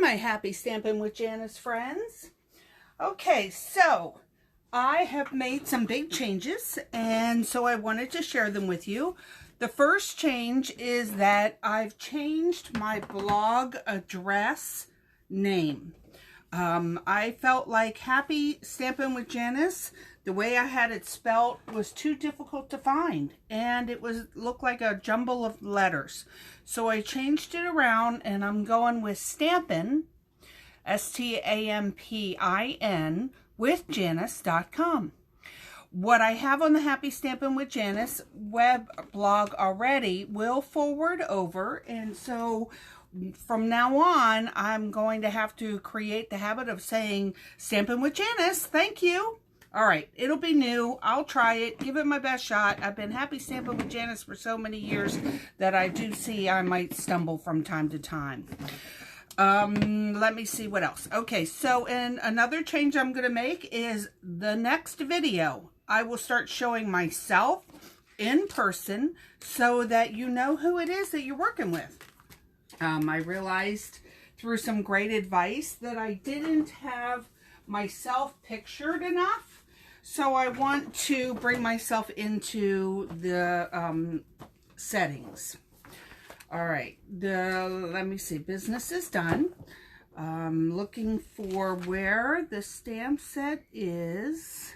my happy Stampin' with Janice friends. Okay, so I have made some big changes, and so I wanted to share them with you. The first change is that I've changed my blog address name. I felt like Happy Stampin' with Janice, the way I had it spelled, was too difficult to find, and it looked like a jumble of letters. So I changed it around, and I'm going with Stampin', Stampin, with Janice.com. What I have on the Happy Stampin' with Janice web blog already will forward over, and so from now on, I'm going to have to create the habit of saying Stampin' with Janice. Thank you. All right, it'll be new. I'll try it, give it my best shot. I've been Happy Stampin' with Janice for so many years that I do see I might stumble from time to time. Let me see what else. Okay, so another change I'm going to make is the next video. I will start showing myself in person so that you know who it is that you're working with. I realized through some great advice that I didn't have myself pictured enough. So I want to bring myself into the settings. All right, let me see, business is done. Looking for where the stamp set is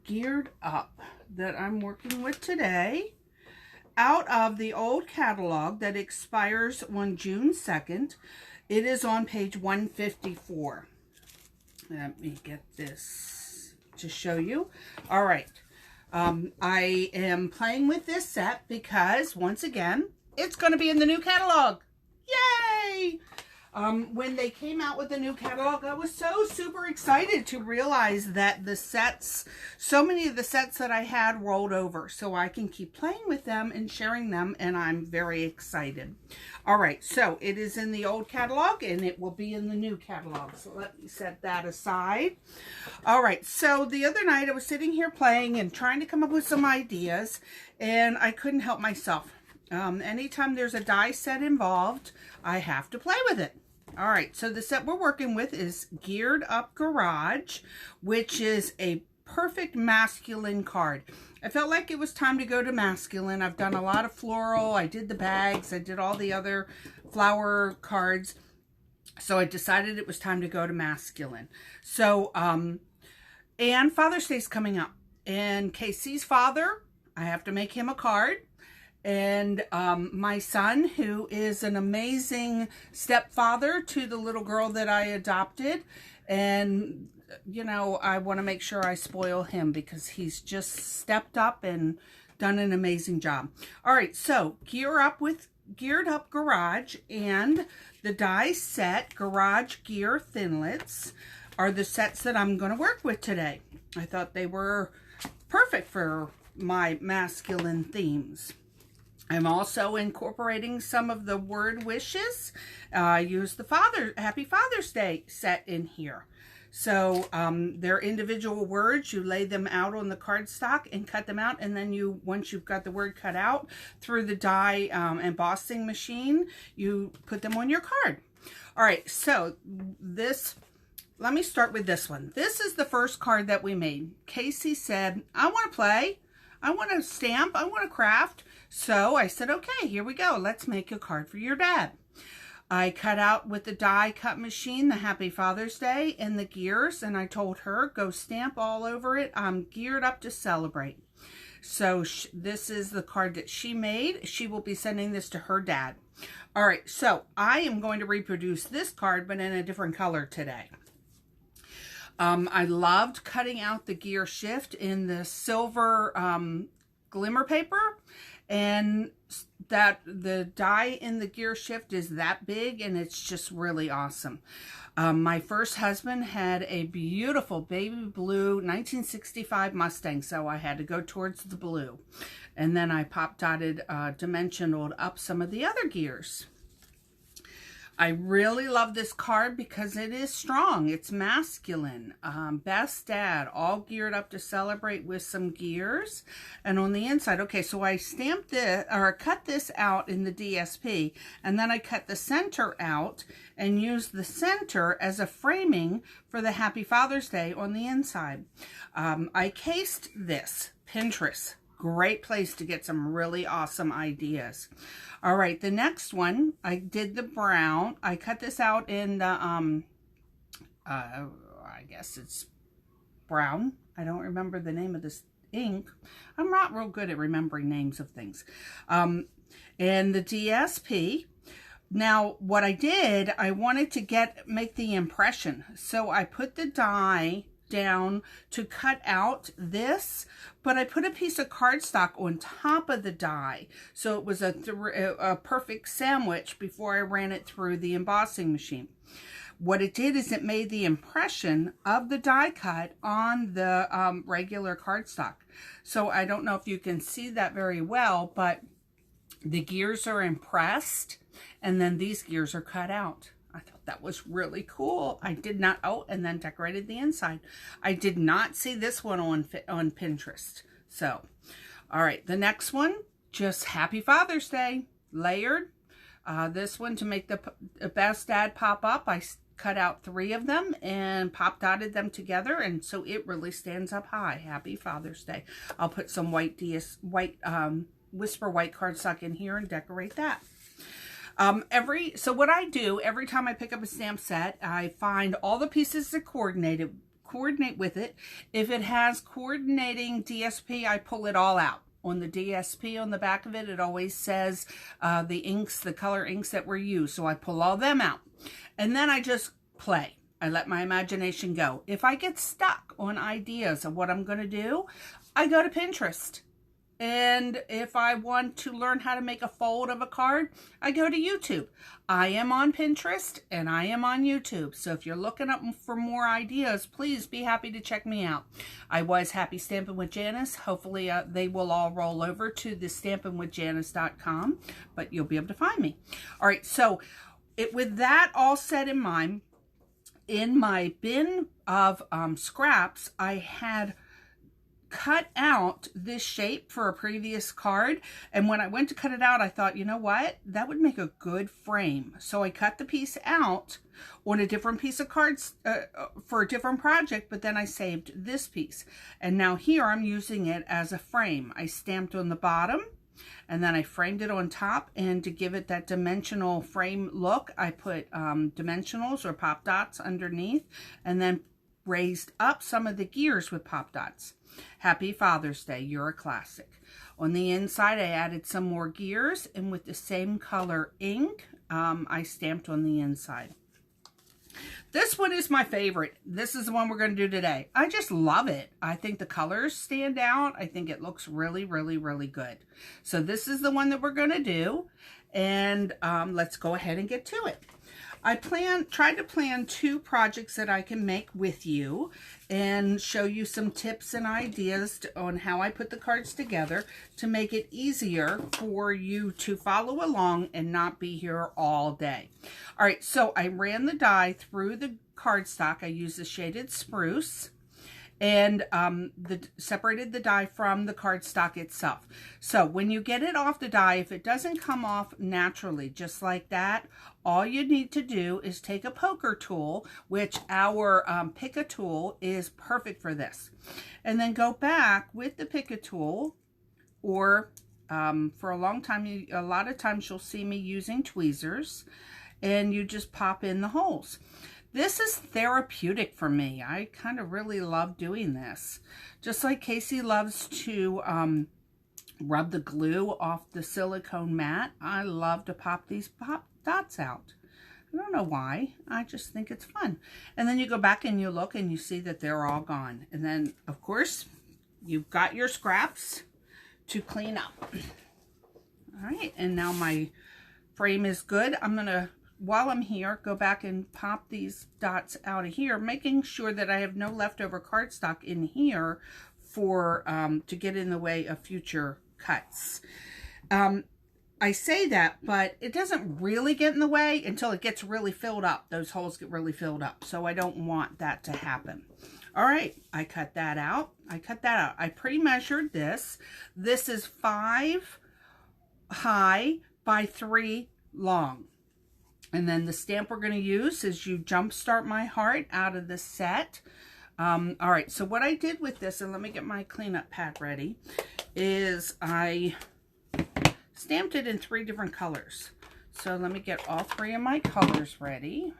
geared up that I'm working with today. Out of the old catalog that expires on June 2nd, it is on page 154. Let me get this to show you. All right. I am playing with this set because, once again, it's going to be in the new catalog. Yay! When they came out with the new catalog, I was so super excited to realize that the sets, so many of the sets that I had rolled over, so I can keep playing with them and sharing them, and I'm very excited. All right, so it is in the old catalog, and it will be in the new catalog, so let me set that aside. All right, so the other night I was sitting here playing and trying to come up with some ideas, and I couldn't help myself. Anytime there's a die set involved, I have to play with it. All right, so the set we're working with is Geared Up Garage, which is a perfect masculine card. I felt like it was time to go to masculine. I've done a lot of floral. I did the bags. I did all the other flower cards. So I decided it was time to go to masculine. So, and Father's Day is coming up. And Casey's father, I have to make him a card. And my son, who is an amazing stepfather to the little girl that I adopted. And, you know, I want to make sure I spoil him because he's just stepped up and done an amazing job. All right, so Geared Up Garage and the die set Garage Gear Thinlits are the sets that I'm going to work with today. I thought they were perfect for my masculine themes. I'm also incorporating some of the word wishes. I use the Happy Father's Day set in here. So they're individual words. You lay them out on the cardstock and cut them out. And then once you've got the word cut out through the die embossing machine, you put them on your card. All right, so let me start with this one. This is the first card that we made. Casey said, I want to play. I want to stamp. I want to craft. So I said, okay, here we go. Let's make a card for your dad. I cut out with the die cut machine the Happy Father's Day and the gears, and I told her, go stamp all over it. I'm geared up to celebrate. So this is the card that she made. She will be sending this to her dad. All right, so I am going to reproduce this card, but in a different color today. I loved cutting out the gear shift in the silver glimmer paper, and that the die in the gear shift is that big, and it's just really awesome. My first husband had a beautiful baby blue 1965 Mustang, so I had to go towards the blue. And then I pop dotted dimensionaled up some of the other gears. I really love this card because it is strong. It's masculine. Best dad, all geared up to celebrate with some gears. And on the inside, okay, so I stamped this, or cut this out in the DSP, and then I cut the center out and used the center as a framing for the Happy Father's Day on the inside. I cased this, Pinterest. Great place to get some really awesome ideas. All right, the next one, I did the brown. I cut this out in the, I guess it's brown. I don't remember the name of this ink. I'm not real good at remembering names of things. And the DSP. Now, what I did, I wanted to make the impression. So I put the die down to cut out this, but I put a piece of cardstock on top of the die, so it was a perfect sandwich before I ran it through the embossing machine. What it did is it made the impression of the die cut on the regular cardstock. So I don't know if you can see that very well, but the gears are impressed, and then these gears are cut out. I thought that was really cool. I did not, oh, and then decorated the inside. I did not see this one on Pinterest. So, all right, the next one, just Happy Father's Day, layered. This one to make the Best Dad pop up. I cut out 3 of them and pop dotted them together, and so it really stands up high. Happy Father's Day. I'll put some Whisper white cardstock in here and decorate that. So what I do every time I pick up a stamp set, I find all the pieces that coordinate with it. If it has coordinating DSP, I pull it all out. On the DSP, on the back of it, it always says the inks, the color inks that were used. So I pull all them out. And then I just play. I let my imagination go. If I get stuck on ideas of what I'm going to do, I go to Pinterest. And if I want to learn how to make a fold of a card, I go to YouTube. I am on Pinterest and I am on YouTube. So if you're looking up for more ideas, please be happy to check me out. I was Happy Stampin' with Janice. Hopefully they will all roll over to the stampinwithjanice.com, but you'll be able to find me. All right, so with that all set in mind, in my bin of scraps, I had cut out this shape for a previous card, and when I went to cut it out, I thought, you know what, that would make a good frame. So I cut the piece out on a different piece of cards for a different project, but then I saved this piece, and now here I'm using it as a frame. I stamped on the bottom and then I framed it on top, and to give it that dimensional frame look, I put dimensionals or pop dots underneath, and then raised up some of the gears with pop dots. Happy Father's Day, you're a classic. On the inside, I added some more gears, and with the same color ink, I stamped on the inside. This one is my favorite. This is the one we're going to do today. I just love it. I think the colors stand out. I think it looks really, really, really good. So this is the one that we're going to do, and let's go ahead and get to it. I tried to plan 2 projects that I can make with you and show you some tips and ideas on how I put the cards together to make it easier for you to follow along and not be here all day. All right, so I ran the die through the cardstock. I used the shaded spruce, and separated the die from the cardstock itself. So when you get it off the die, if it doesn't come off naturally, just like that, all you need to do is take a poker tool, which our Pick-a tool is perfect for this, and then go back with the Pick-a tool, or for a lot of times you'll see me using tweezers, and you just pop in the holes. This is therapeutic for me. I kind of really love doing this. Just like Casey loves to rub the glue off the silicone mat, I love to pop these pop dots out. I don't know why. I just think it's fun. And then you go back and you look and you see that they're all gone. And then, of course, you've got your scraps to clean up. All right, and now my frame is good. I'm going to, while I'm here, go back and pop these dots out of here, making sure that I have no leftover cardstock in here for to get in the way of future cuts. I say that, but it doesn't really get in the way until it gets really filled up. Those holes get really filled up. So I don't want that to happen. All right, I cut that out. I pre-measured this. This is 5 high by 3 long. And then the stamp we're going to use is You Jumpstart My Heart out of the set. All right, so what I did with this, and let me get my cleanup pad ready, is I stamped it in 3 different colors. So let me get all 3 of my colors ready.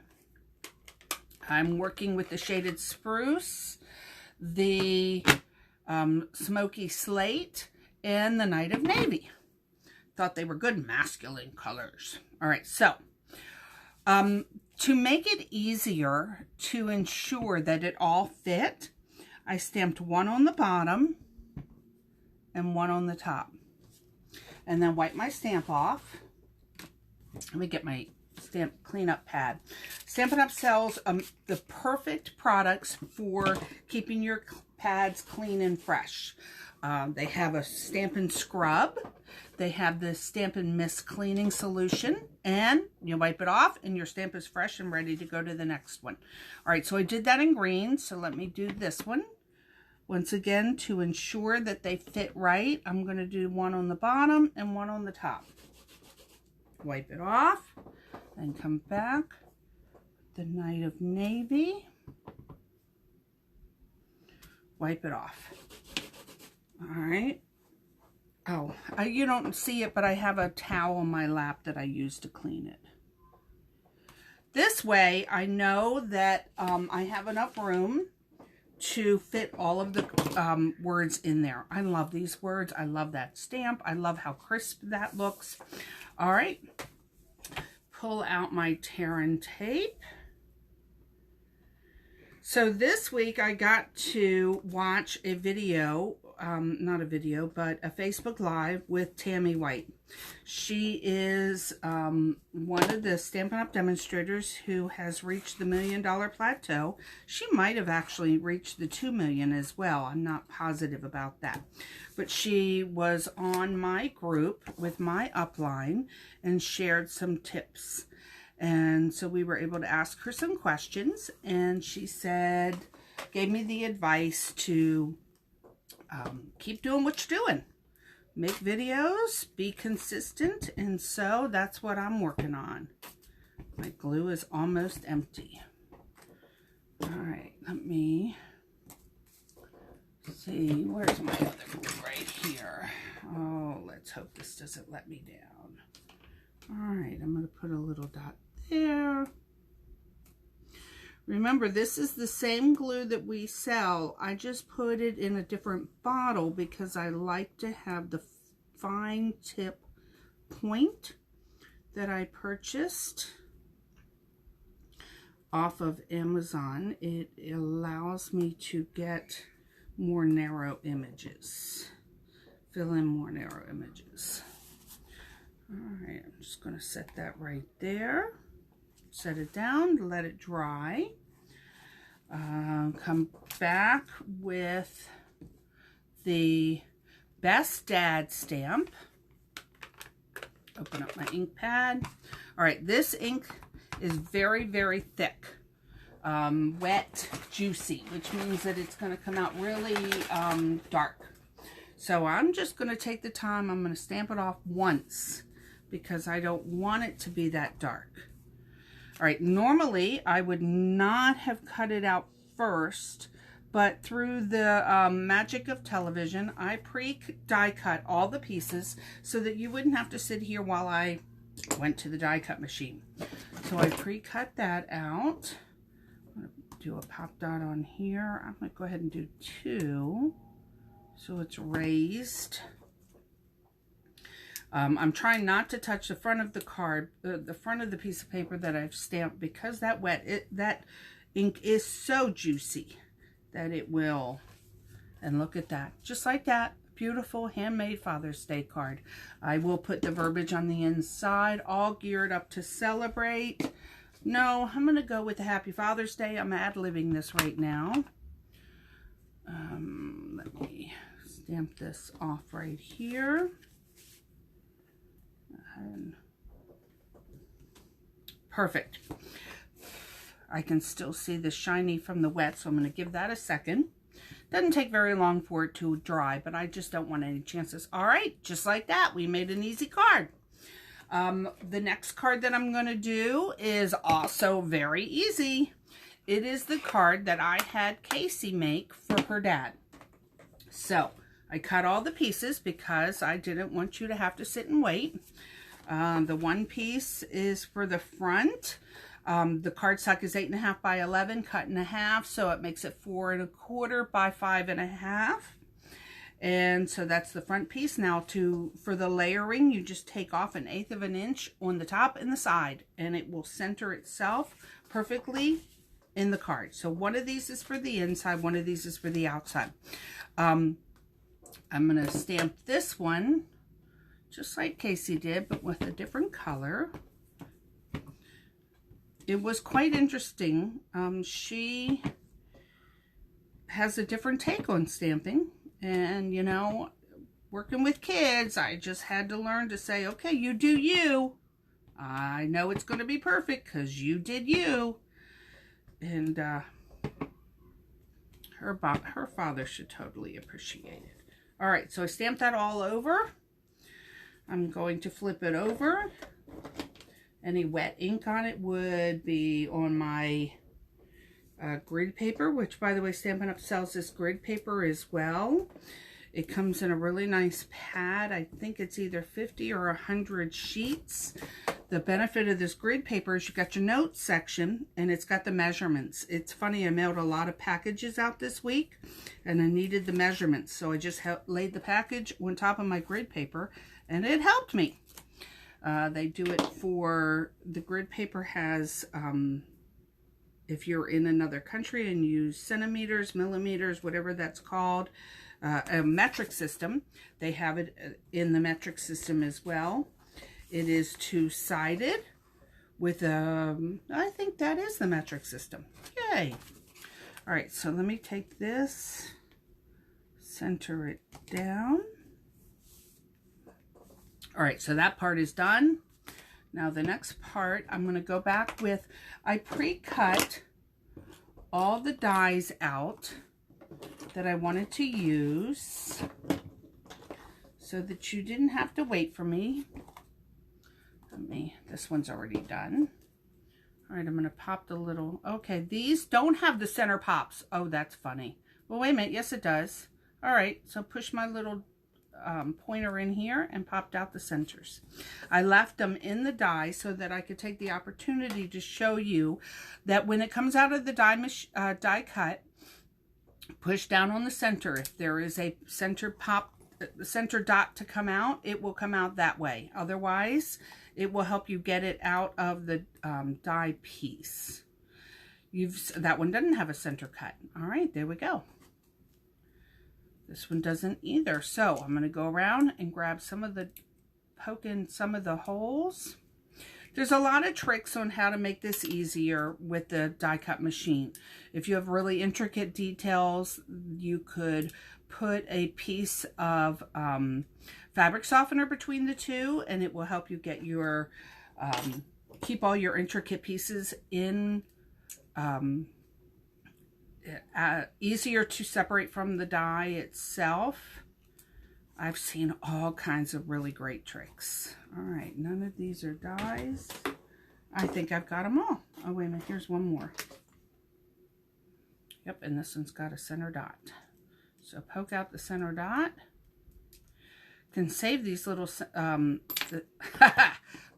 I'm working with the Shaded Spruce, the Smoky Slate, and the Night of Navy. Thought they were good masculine colors. All right, so to make it easier to ensure that it all fit, I stamped 1 on the bottom and 1 on the top. And then wipe my stamp off. Let me get my stamp cleanup pad. Stampin' Up! Sells the perfect products for keeping your pads clean and fresh. They have a Stampin' Scrub. They have the Stampin' Mist Cleaning Solution. And you wipe it off and your stamp is fresh and ready to go to the next one. All right, so I did that in green. So let me do this one. Once again, to ensure that they fit right, I'm going to do 1 on the bottom and 1 on the top. Wipe it off, then come back. The Night of Navy. Wipe it off. All right. Oh, you don't see it, but I have a towel on my lap that I use to clean it. This way, I know that I have enough room to fit all of the words in there. I love these words. I love that stamp. I love how crisp that looks. All right. Pull out my Terran tape. So this week I got to watch a video, not a video, but a Facebook Live with Tammy White. She is one of the Stampin' Up! Demonstrators who has reached the $1 million plateau. She might have actually reached the 2 million as well. I'm not positive about that. But she was on my group with my upline and shared some tips. And so we were able to ask her some questions, and she said, gave me the advice to keep doing what you're doing. Make videos, be consistent, and so that's what I'm working on. My glue is almost empty. All right, let me see, where's my other glue? Right here. Oh, let's hope this doesn't let me down. All right, I'm going to put a little dot there. Remember, this is the same glue that we sell. I just put it in a different bottle because I like to have the fine tip point that I purchased off of Amazon. It allows me to get more narrow images, fill in more narrow images. All right, I'm just going to set that right there. Set it down, let it dry. Come back with the Best Dad stamp. Open up my ink pad. All right, this ink is very, very thick. Wet, juicy, which means that it's going to come out really dark. So I'm just going to take the time. I'm going to stamp it off once because I don't want it to be that dark. All right, normally I would not have cut it out first, but through the magic of television, I pre-die cut all the pieces so that you wouldn't have to sit here while I went to the die cut machine. So I pre-cut that out. I'm going to do a pop dot on here. I'm going to go ahead and do 2 so it's raised. I'm trying not to touch the front of the card, the front of the piece of paper that I've stamped, because that that ink is so juicy that it will. And look at that, just like that, beautiful handmade Father's Day card. I will put the verbiage on the inside, all geared up to celebrate. No, I'm going to go with the Happy Father's Day. I'm ad-libbing this right now. Let me stamp this off right here. And perfect. I can still see the shiny from the wet, so I'm going to give that a second. Doesn't take very long for it to dry, but I just don't want any chances. All right, just like that, we made an easy card. The next card that I'm going to do is also very easy. It is the card that I had Casey make for her dad. So I cut all the pieces because I didn't want you to have to sit and wait. The one piece is for the front. The cardstock is 8.5 by 11, cut in half, so it makes it 4 1/4 by 5.5. And so that's the front piece. Now for the layering, you just take off 1/8 of an inch on the top and the side, and it will center itself perfectly in the card. So one of these is for the inside, one of these is for the outside. I'm going to stamp this one just like Casey did, but with a different color. It was quite interesting. She has a different take on stamping. And, you know, working with kids, I just had to learn to say, okay, you do you. I know it's going to be perfect because you did you. And her father should totally appreciate it. All right, so I stamped that all over. I'm going to flip it over. Any wet ink on it would be on my grid paper, which, by the way, Stampin' Up! Sells this grid paper as well. It comes in a really nice pad. I think it's either 50 or 100 sheets. The benefit of this grid paper is you got your notes section, and it's got the measurements. It's funny, I mailed a lot of packages out this week, and I needed the measurements, so I just laid the package on top of my grid paper, and it helped me. They do it for, the grid paper has, if you're in another country and use centimeters, millimeters, whatever that's called, a metric system, they have it in the metric system as well. It is two-sided with I think that is the metric system. Yay! All right, so let me take this, center it down. All right, so that part is done. Now the next part, I'm going to go back with, I pre-cut all the dies out that I wanted to use so that you didn't have to wait for me. This one's already done. All right, I'm going to pop the little, okay, these don't have the center pops. Oh, that's funny. Well, wait a minute. Yes, it does. All right, so push my little pointer in here and popped out the centers. I left them in the die so that I could take the opportunity to show you that when it comes out of the die cut, push down on the center. If there is a center dot to come out, it will come out that way. Otherwise, it will help you get it out of the die piece. That one doesn't have a center cut. All right, there we go. This one doesn't either. So I'm going to go around and grab poke in some of the holes. There's a lot of tricks on how to make this easier with the die cut machine. If you have really intricate details, you could put a piece of fabric softener between the two, and it will help you get your, keep all your intricate pieces in, easier to separate from the die itself. I've seen all kinds of really great tricks. All right, none of these are dies. I think I've got them all. Oh, wait a minute, here's one more. Yep, and this one's got a center dot. So poke out the center dot. Can save these little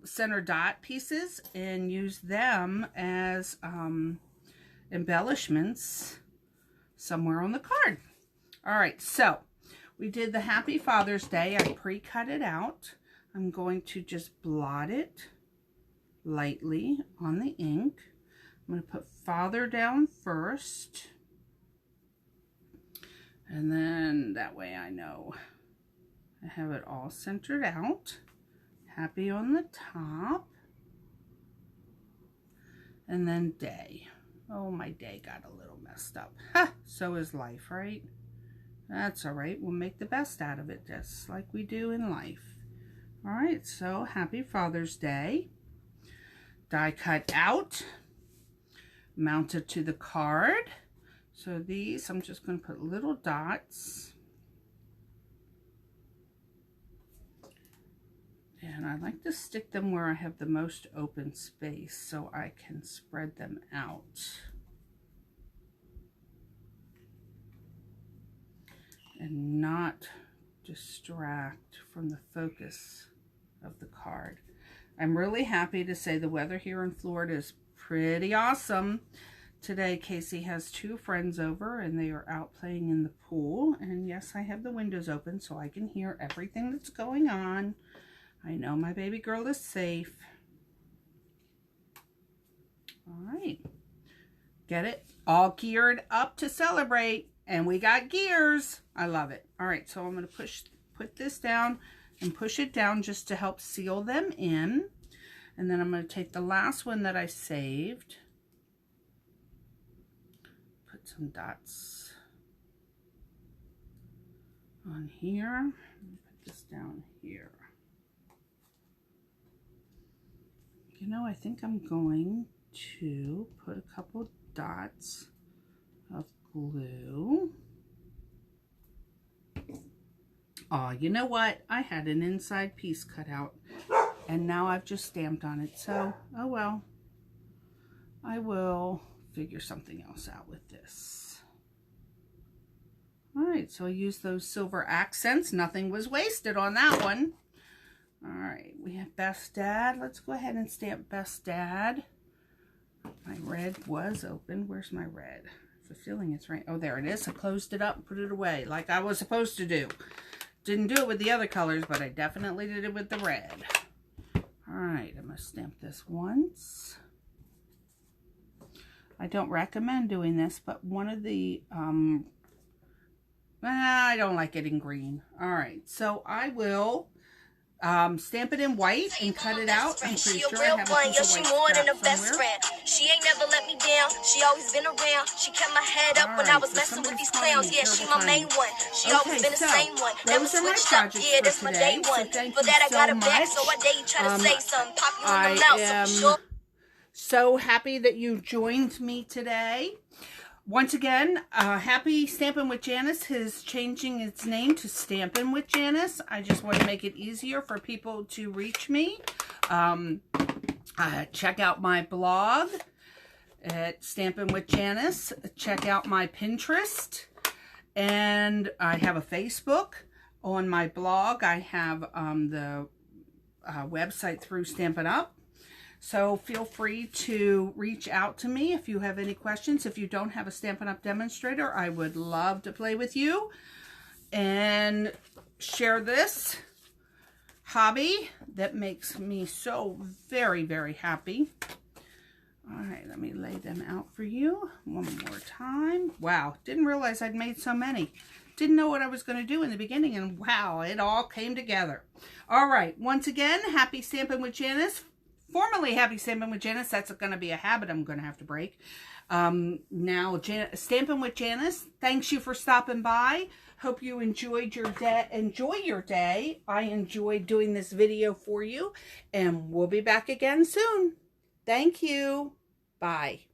center dot pieces and use them as embellishments somewhere on the card. All right, so we did the Happy Father's Day. I pre-cut it out. I'm going to just blot it lightly on the ink. I'm going to put Father down first. And then that way I know I have it all centered out. Happy on the top. And then Day. Oh, my day got a little messed up. Ha! So is life, right? That's all right. We'll make the best out of it, just like we do in life. All right, so happy Father's Day. Die cut out, mounted to the card. So these, I'm just going to put little dots. And I like to stick them where I have the most open space so I can spread them out. And not distract from the focus of the card. I'm really happy to say the weather here in Florida is pretty awesome. Today, Casey has 2 friends over and they are out playing in the pool. And yes, I have the windows open so I can hear everything that's going on. I know my baby girl is safe. All right. Get it? All geared up to celebrate. And we got gears. I love it. All right, so I'm going to put this down and push it down just to help seal them in. And then I'm going to take the last one that I saved. Put some dots on here. Put this down here. You know, I think I'm going to put a couple dots of glue. Oh, you know what? I had an inside piece cut out and now I've just stamped on it. So, oh well. I will figure something else out with this. All right, so I used those silver accents. Nothing was wasted on that one. All right, we have Best Dad. Let's go ahead and stamp Best Dad. My red was open. Where's my red? I have a feeling it's right. Oh, there it is. I closed it up and put it away like I was supposed to do. Didn't do it with the other colors, but I definitely did it with the red. All right, I'm going to stamp this once. I don't recommend doing this, but one of the, I don't like it in green. All right, so I will stamp it in white and cut it out. I'm pretty sure I have a piece of white scrap somewhere. She ain't never let me down. She always been around. She kept my head up when I was messing with these clowns. Yeah, she my main one. She always been the same one. Never switched up. Yeah, that's my day one. For that I got her back, so I dare you try to say something. Pop you in the mouth, so for sure. So happy that you joined me today. Once again, happy Stampin' with Janice is changing its name to Stampin' with Janice. I just want to make it easier for people to reach me. Check out my blog at Stampin' with Janice. Check out my Pinterest. And I have a Facebook. On my blog, I have the website through Stampin' Up. So feel free to reach out to me if you have any questions. If you don't have a Stampin' Up! Demonstrator, I would love to play with you and share this hobby that makes me so very, very happy. All right, let me lay them out for you one more time. Wow, didn't realize I'd made so many. Didn't know what I was going to do in the beginning, and wow, it all came together. All right, once again, happy Stampin' with Janice. Formerly Happy Stampin' with Janice. That's going to be a habit I'm going to have to break. Now, Stampin' with Janice, thanks you for stopping by. Hope you enjoyed your day. Enjoy your day. I enjoyed doing this video for you. And we'll be back again soon. Thank you. Bye.